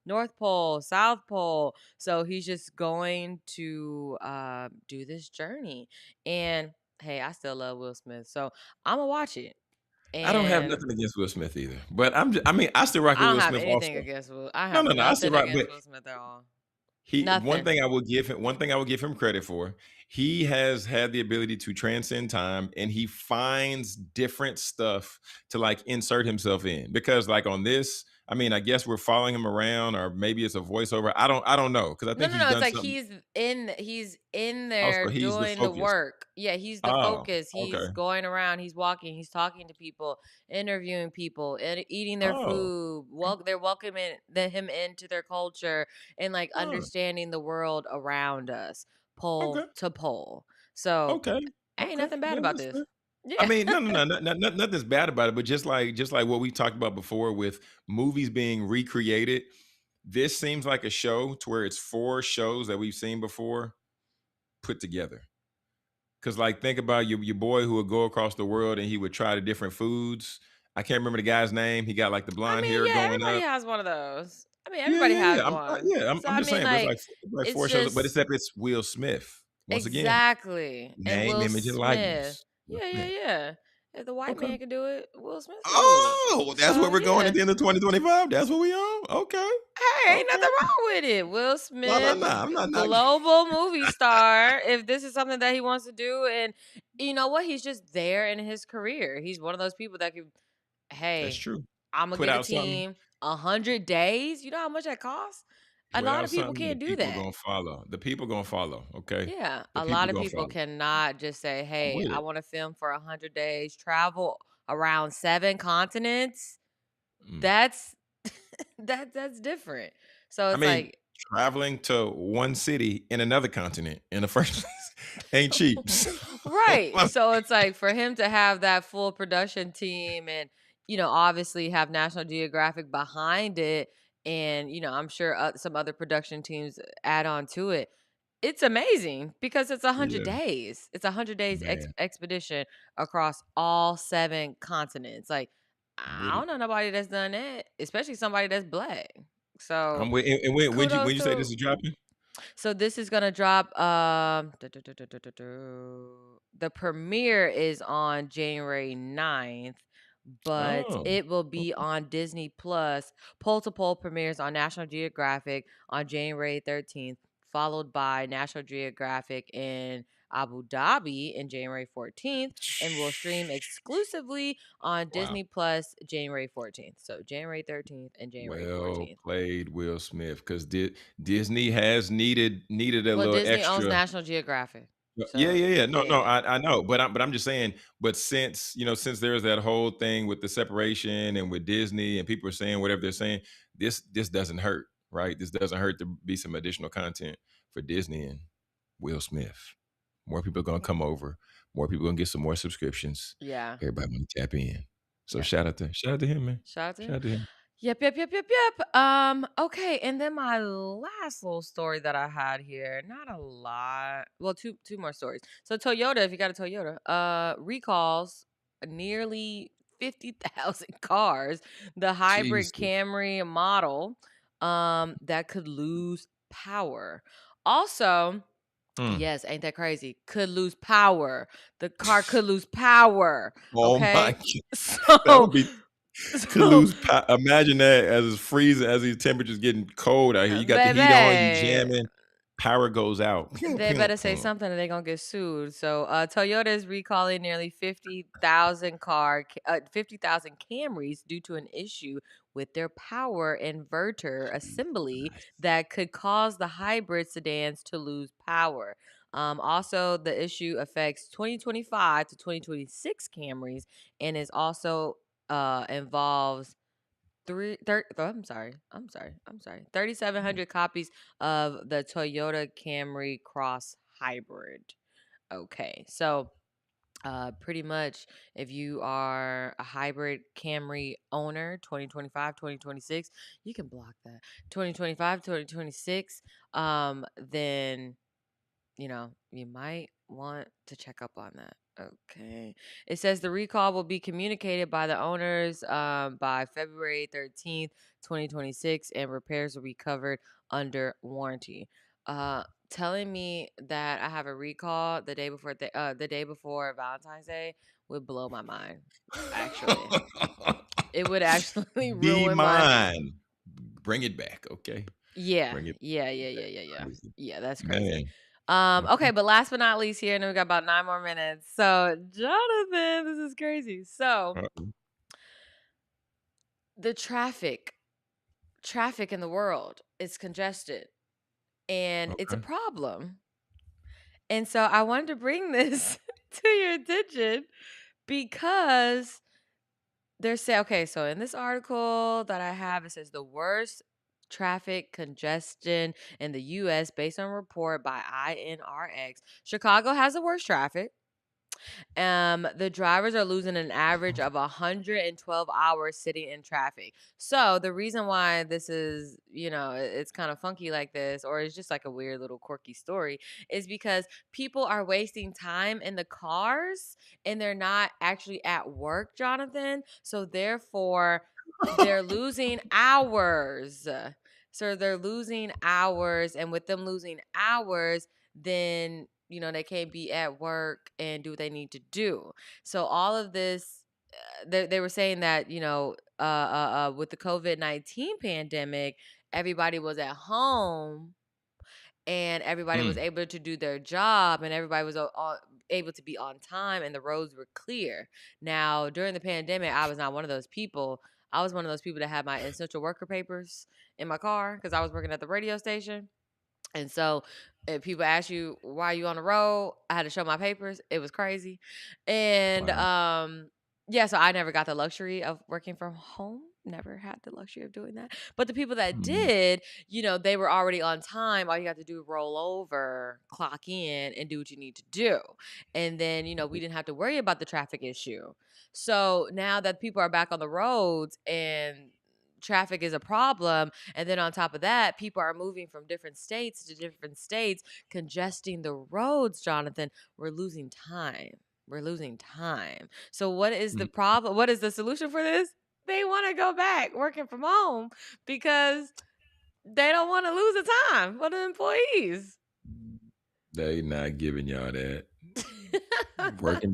North Pole, South Pole. So he's just going to do this journey. And hey, I still love Will Smith. So I'm gonna watch it. I don't have And nothing against Will Smith either, but I mean, I still rock I with don't Will have Smith anything also. against Will. I No, have no, no, I still nothing rock, against but Will Smith at all. one Nothing. thing I will give him, one thing I will give him credit for, he has had the ability to transcend time, and he finds different stuff to like insert himself in. Because like on this, I mean, I guess we're following him around, or maybe it's a voiceover. I don't know, because I No, think no, he's no. It's done like something. he's in Oh, there so he's the doing the focus. work. Yeah, he's the Oh, focus. okay. He's going around, he's walking, he's talking to people, interviewing people, and eating their Oh, food. okay. They're welcoming him into their culture, and like Oh, understanding the world around us, pole okay. to pole. So Okay. ain't Okay. nothing bad Yeah, about that's this. fair. I Yeah. mean, no, no, no, nothing's bad about it, but just like what we talked about before with movies being recreated, this seems like a show to where it's 4 shows that we've seen before put together. Cause like think about your boy who would go across the world and he would try the different foods. I can't remember the guy's name. He got like the I blonde mean, hair yeah, going everybody up. has one of those. I mean, Yeah, everybody yeah, has yeah. one. So I'm I just mean, saying, but it's like, it's 4 shows, but just except it's Will Smith once again. exactly. And Name, Will image, and Smith. likeness. Will Yeah, yeah, Smith. yeah. If the white Okay. man can do it, Will Smith can do it. Oh, that's So where we're going at yeah. the end of 2025. That's what we on. Okay. Hey, ain't Okay. nothing wrong with it. Will No, no, Smith, no. I'm not knocking. global movie star. If this is something that he wants to do, and you know what, he's just there in his career. He's one of those people that could, That's hey, true. I'm gonna Put get a out something. team 100 days. You know how much that costs? A Put lot out of people something. The can't do people that. gonna follow. The people gonna follow. Okay. Yeah, The a people lot of gonna people follow. cannot just say, I'm "Hey, with I it. want to film for 100 days, travel around 7 continents." Mm. That's that's different. So I it's mean, like, traveling to one city in another continent in the first place ain't cheap. So, right. I'm- So it's like for him to have that full production team, and obviously have National Geographic behind it, and I'm sure some other production teams add on to it. It's amazing because it's 100 yeah, days. It's 100 days man. expedition across all 7 continents. Like, I'm I with it. don't know nobody that's done that, especially somebody that's black. So I'm with. And kudos when you say this to. is dropping? So this is gonna drop. The premiere is on January 9th, but Oh, it will be okay. on Disney Plus. Pole to Pole premieres on National Geographic on January 13th, followed by National Geographic in Abu Dhabi in January 14th, and will stream exclusively on Wow. Disney Plus January 14th. So January 13th and January Well 14th. played, Will Smith, because Disney has needed a Well, little Disney owns extra. National Geographic. Yeah, So yeah, yeah. No, no, yeah. I know, but I'm just saying. But since since there's that whole thing with the separation and with Disney, and people are saying whatever they're saying, this doesn't hurt, right? This doesn't hurt to be some additional content for Disney and Will Smith. More people are gonna come over. More people gonna get some more subscriptions. Yeah. Everybody gonna tap in. So Yeah. shout out to him, man. Shout out to Shout him. out to him. Yep, yep, yep, yep, yep. Okay, and then my last little story that I had here, not a lot. Well, two more stories. So Toyota, if you got a Toyota, recalls nearly 50,000 cars, the hybrid Jesus. Camry model, that could lose power. Also, Mm. yes, ain't that crazy? Could lose power. The car could lose power. Oh my Okay. God. That So would be could so lose imagine that as it's freezing, as these temperatures getting cold out here. You got the heat on, you baby, jamming, power goes out. Pew, they pew, better say pew. something or they're gonna get sued. So Toyota is recalling nearly 50,000 Camrys due to an issue with their power inverter assembly Nice. that could cause the hybrid sedans to lose power. Also, the issue affects 2025 to 2026 Camrys and is also involves 3,700 copies of the Toyota Camry Cross Hybrid. Okay, so pretty much if you are a hybrid Camry owner 2025 2026, you can block that 2025 2026, then you might want to check up on that. Okay. It says the recall will be communicated by the owners by February 13th, 2026, and repairs will be covered under warranty. Telling me that I have a recall the day before Valentine's Day would blow my mind. Actually, it would actually Be ruin my. mine. Bring it back, okay? Yeah, Bring it yeah, yeah, yeah, back. yeah, yeah. Crazy. Yeah, that's crazy. Man. Okay, Okay. but last but not least here, and then we got about 9 more minutes. So, Jonathan, this is crazy. So, Uh-oh. the traffic in the world is congested, and it's a Okay. problem. And so, I wanted to bring this to your attention because okay, so in this article that I have, it says the worst traffic congestion in the US based on a report by INRX. Chicago has the worst traffic. The drivers are losing an average of 112 hours sitting in traffic. So the reason why this is, it's kind of funky like this, or it's just like a weird little quirky story, is because people are wasting time in the cars and they're not actually at work, Jonathan. So therefore, they're losing hours. So they're losing hours, and with them losing hours, then they can't be at work and do what they need to do. So all of this, they were saying that with the COVID-19 pandemic, everybody was at home and everybody was Mm. able to do their job and everybody was able to be on time and the roads were clear. Now during the pandemic, I was not one of those people. I was one of those people that had my essential worker papers in my car because I was working at the radio station. And so if people ask you why you on the road, I had to show my papers. It was crazy. And Wow. yeah, so I never got the luxury of working from home. Never had the luxury of doing that. But the people that Mm. did, they were already on time. All you got to do is roll over, clock in, and do what you need to do. And then, we didn't have to worry about the traffic issue. So now that people are back on the roads and traffic is a problem, and then on top of that, people are moving from different states to different states, congesting the roads, Jonathan. We're losing time. We're losing time. So what is the Mm. problem? What is the solution for this? They want to go back working from home because they don't want to lose the time for the employees. They not giving y'all that. Working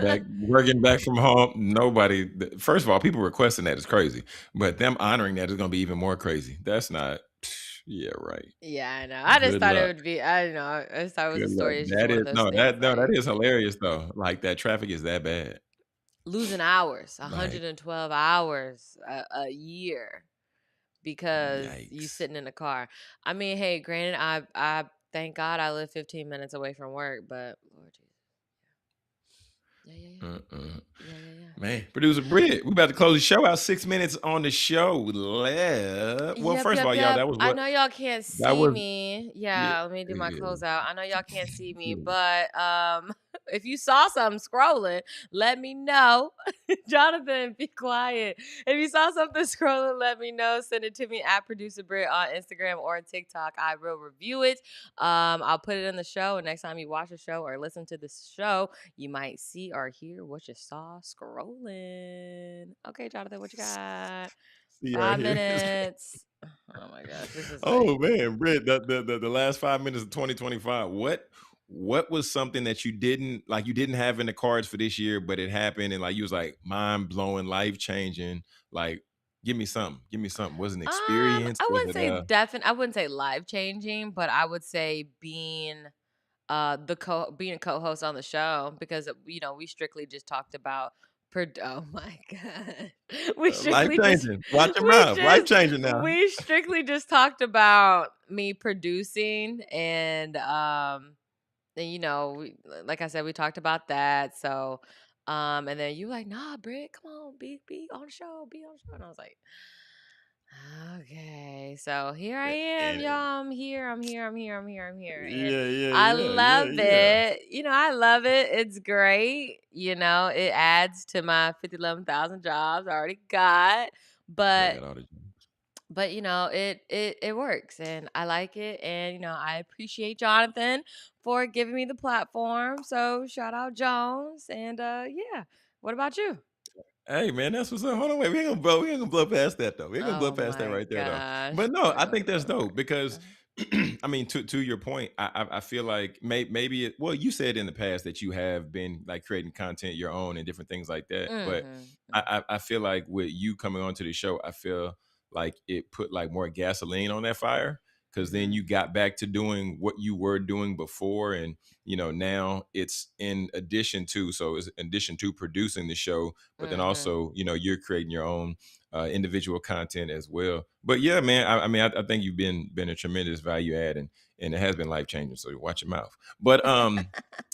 back from home. Nobody. First of all, people requesting that is crazy, but them honoring that is going to be even more crazy. That's not. Yeah, right. Yeah, I know. I just Good thought it luck. would be. I don't know. I just thought it was a Good luck. story. It's just That one is of those no. things. That Like is hilarious though. Like that traffic is that bad. losing hours, Like 112 hours a year because you yikes. sitting in the car. I mean, hey, granted, I thank God I live 15 minutes away from work, but Lord Jesus, yeah, yeah, yeah, Uh-uh. yeah, yeah, yeah. Man, producer Britt, we about to close the show out. 6 minutes on the show. Well, Yep, first of yep, all, y'all, yep. that was I what know y'all can't that see was. me. Yeah, Yeah, let me do my yeah, closeout. I know y'all can't see me, yeah. but if you saw something scrolling, let me know. Jonathan, be quiet. If you saw something scrolling, let me know. Send it to me at producer Britt on Instagram or TikTok. I will review it. I'll put it in the show, and next time you watch the show or listen to the show, you might see or hear what you saw scrolling. Okay, Jonathan, what you got? See y'all 5 here. minutes. Oh my gosh, this is like Oh man, Britt, the last 5 minutes of 2025. What was something that you didn't have in the cards for this year, but it happened and like you was like mind blowing, life changing. Like, give me something. Give me something. Was it an experience? I Was wouldn't it say I wouldn't say life changing, but I would say being being a co-host on the show because we strictly just talked about Oh my god. We Life strictly just changing. Watch your we mouth. Life just changing now. we strictly just talked about me producing and like I said, we talked about that. So and then you like, nah, Britt, come on, be on the show, be on the show. And I was like, okay, so here I am, And y'all. I'm here. And yeah, yeah, I yeah, yeah, love yeah. it. I love it. It's great. It adds to my 11,000 jobs I already got. Girl But got all the it works and I like it. And I appreciate Jonathan for giving me the platform. So shout out Jones. And yeah. What about you? Hey man, that's what's up. Hold on, wait. We ain't gonna blow past that though. We ain't gonna blow Oh past that my right there though. gosh. But no, I think that's dope because Uh-huh. I mean, to your point, I feel like maybe well, you said in the past that you have been like creating content your own and different things like that. But Mhm. I feel like with you coming onto the show, I feel like it put like more gasoline on that fire because then Mhm. you got back to doing what you were doing before and now it's in addition to producing the show, but then Mhm. also you're creating your own individual content as well. But yeah, man, I mean, I think you've been a tremendous value add, and it has been life changing. So watch your mouth. But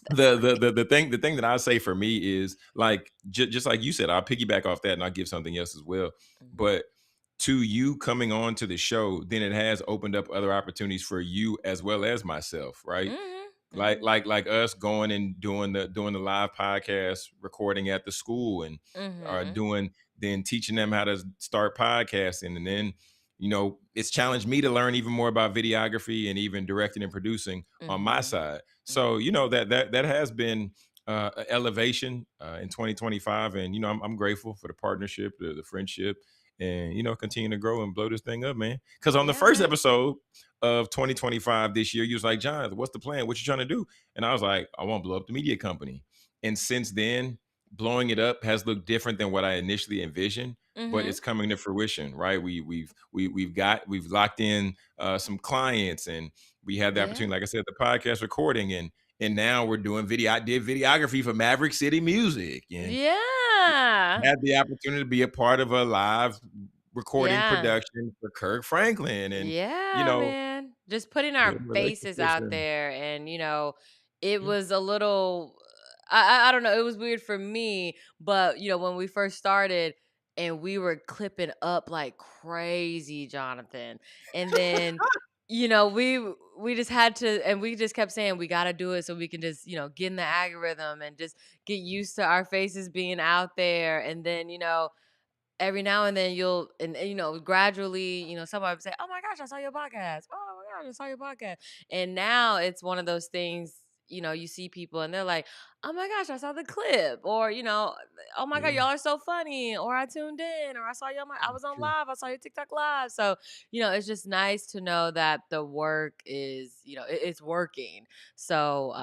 the thing that I say for me is like just like you said, I'll piggyback off that and I'll give something else as well. Mhm. But to you coming on to the show, then it has opened up other opportunities for you as well as myself, right? Mhm. like Mhm. like like us going and doing the live podcast recording at the school and Mhm. doing then teaching them how to start podcasting, and then it's challenged me to learn even more about videography and even directing and producing on my Mhm. side. So Mhm. that has been a elevation in 2025, and I'm grateful for the partnership, the friendship, and continue to grow and blow this thing up, man. Because on the Yeah, first man. episode of 2025 this year, you was like, John, what's the plan? What you trying to do? And I was like, I want to blow up the media company. And since then, blowing it up has looked different than what I initially envisioned, but Mhm. it's coming to fruition, right? We've locked in some clients, and we had the Yeah. opportunity, like I said, the podcast recording, and now we're doing video. I did videography for Maverick City Music, and Yeah. had the opportunity to be a part of a live recording Yeah. production for Kirk Franklin, and you Yeah, know man. Just putting our building faces relationships out and there and it yeah. was a little I don't know, it was weird for me, but when we first started and we were clipping up like crazy, Jonathan. And then we just had to and we just kept saying we got to do it so we can just, get in the algorithm and just get used to our faces being out there. And then, every now and then you'll and, gradually somebody would say, oh my gosh, I saw your podcast, oh my gosh, I saw your podcast. And now it's one of those things, you see people and they're like, oh my gosh, I saw the clip, or oh my god, Yeah, y'all are so funny, or I tuned in, or I saw you on I was on true. live, I saw your TikTok live. So it's just nice to know that the work is it's working. So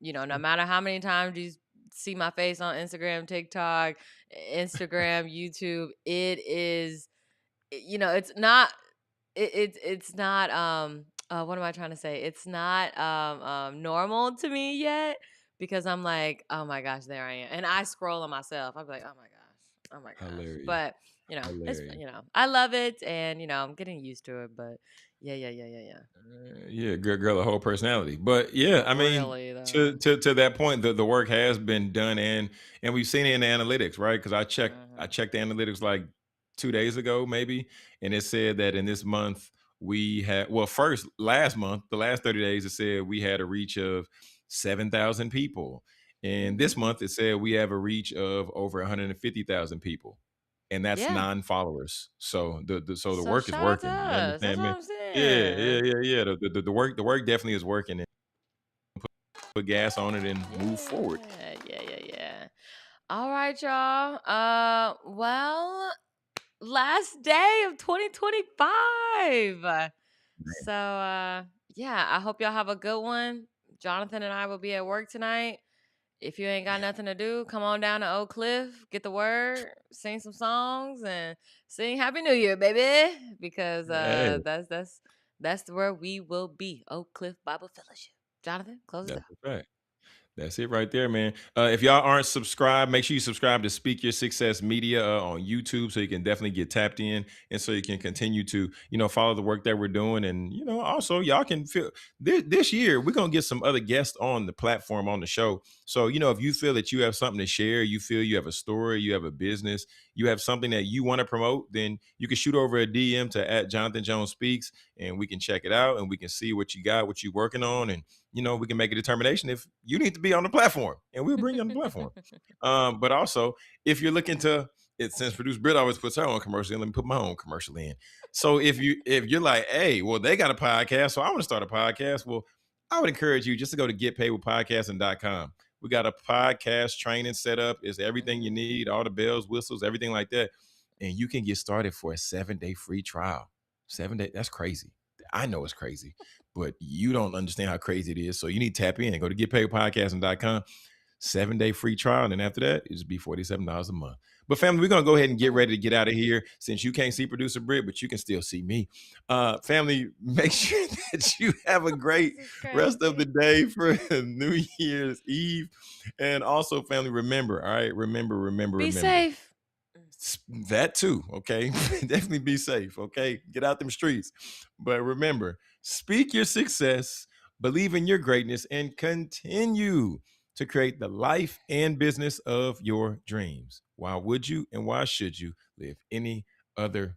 no matter how many times you see my face on Instagram, TikTok, Instagram, YouTube, it is it's not it's not what am I trying to say? It's not normal to me yet because I'm like, oh my gosh, there I am. And I scroll on myself. I'm like, oh my gosh. Oh my gosh. Hilarious. But it's Hilarious. I love it and I'm getting used to it, but yeah. Yeah, girl, a whole personality. But yeah, I mean, Really to though. to that point, the work has been done, and we've seen it in the analytics, right? Because I Mhm. checked the analytics like 2 days ago, maybe, and it said that in this month we had first last month, the last 30 days, it said we had a reach of 7,000 people. And this Mhm. month it said we have a reach of over 150,000 people. And that's Yeah. non-followers. So the So work is shout out to working. You us. That's understand what me? I'm Yeah, yeah, saying. yeah, yeah. The work definitely is working, and put gas on it and move forward. Yeah. All right, y'all. Well, last day of 2025. So, yeah, I hope y'all have a good one. Jonathan and I will be at work tonight. If you ain't got nothing to do, come on down to Oak Cliff, get the word, sing some songs, and sing Happy New Year, baby. Because Hey, that's where we will be. Oak Cliff Bible Fellowship. Jonathan, close us that's out. a fact. That's it right there, man. If y'all aren't subscribed, make sure you subscribe to Speak Your Success Media on YouTube so you can definitely get tapped in and so you can continue to, follow the work that we're doing. And, also y'all can feel this year, we're going to get some other guests on the platform on the show. So, if you feel that you have something to share, you feel you have a story, you have a business, you have something that you want to promote, then you can shoot over a DM to @JonathanJonesSpeaks and we can check it out and we can see what you got, what you're working on. And we can make a determination if you need to be on the platform and we'll bring you on the platform. But also, if you're looking to, since producer Britt always puts her own commercial in, let me put my own commercial in. So if you're like, hey, well, they got a podcast, so I want to start a podcast. Well, I would encourage you just to go to getpaidwithpodcasting.com. We got a podcast training set up. It's everything you need, all the bells, whistles, everything like that. And you can get started for a 7-day free trial. 7 days, that's crazy. I know it's crazy, but you don't understand how crazy it is. So you need to tap in and go to getpaidpodcasting.com, 7-day free trial. And then after that, it just be $47 a month. But family, we're going to go ahead and get ready to get out of here since you can't see producer Britt, but you can still see me. Family, make sure that you have a great rest of the day for New Year's Eve. And also, family, remember, all right, remember. Be safe. That too, okay? Definitely be safe, okay? Get out them streets. But remember, speak your success, believe in your greatness, and continue to create the life and business of your dreams. Why would you and why should you live any other